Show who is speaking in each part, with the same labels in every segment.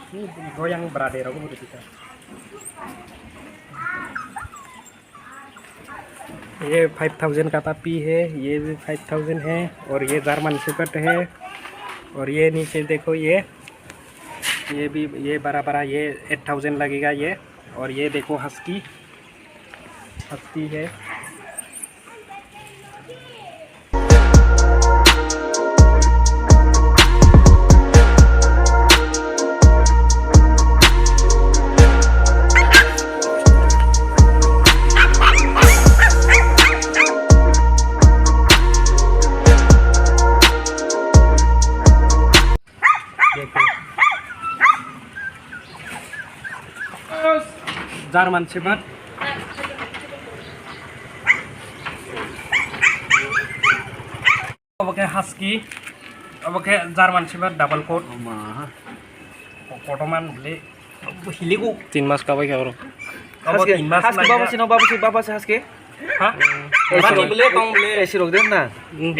Speaker 1: Ini goyang berada aku udah bisa. ये 5000 का puppy है, ये भी 5000 है, और ये जर्मन शेफर्ड है, और ये नीचे देखो ये भी ये बड़ा बड़ा ये 8000 लगेगा ये, और ये देखो हस्की है। जर्मन शेफर्ड अब हस्की अब जर्मन शेफर्ड डबल कोट कोटमान ले हिलेको 3 मास का भाई और अब 3 मास बाबा से हस्की हां बानी बोले तंग बोले एसी रोक देन ना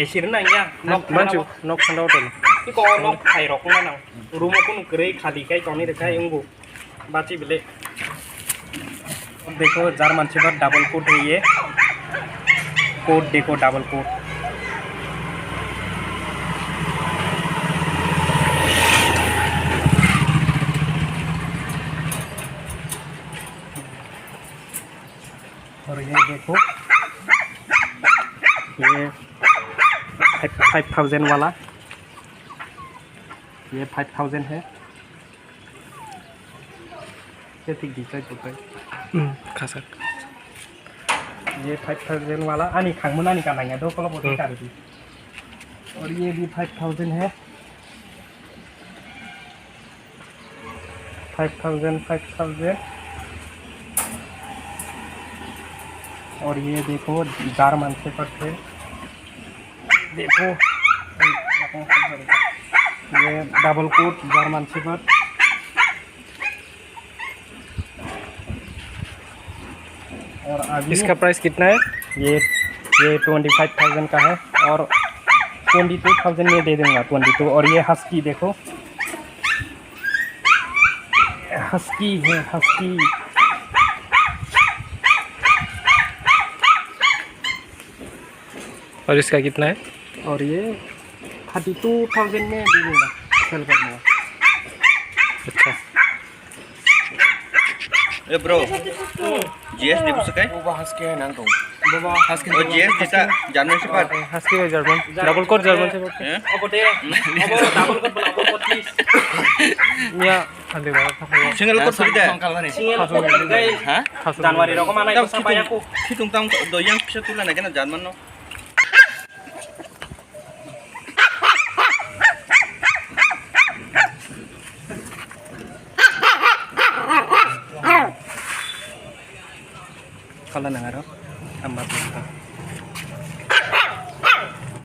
Speaker 1: एसी ना या नक खंडा होटल की को नक खाइ रक ना ना रूम को नुकरे खाली काई कोनी देखा एंगो बाची बोले देखो जर्मन शेफर्ड डबल कोट है ये कोट देखो डबल कोट और ये देखो ये 5000 वाला ये 5000 है ये ठीक डिसाइड होता है खासा ये 5000 वाला आनी खांगमोन आनी कानाया दो कल बोतल का भी और ये भी 5000 है 5000 और ये देखो जर्मन शेफर्ड है देखो ये डबल कोट जर्मन शेफर्ड और अभी इसका प्राइस कितना है ये 25,000 का है और 22,000 में दे दूंगा 22 और ये हस्की देखो हस्की है हस्की
Speaker 2: और इसका कितना है
Speaker 1: और ये 32,000 में दे दूंगा सेल कर दूंगा
Speaker 2: अच्छा
Speaker 3: ए ब्रो जीएस दे सके
Speaker 1: वो हस्की है ना तो
Speaker 3: बाबा हस्की और जीएस देता जर्मन शेफर्ड
Speaker 2: हस्की है जर्मन डबल कोट जर्मन से
Speaker 1: अब दे अब डबल कोट बोला अब 25
Speaker 2: या अंदर वाला
Speaker 3: सिंगल कोट थोड़ी दे
Speaker 1: सिंगल कोट गई
Speaker 3: हां
Speaker 1: जनवरी रो को माना itu sampai aku
Speaker 3: hitung tang do yang bisa tulan na kana Jerman no
Speaker 1: kalau nangaro tambah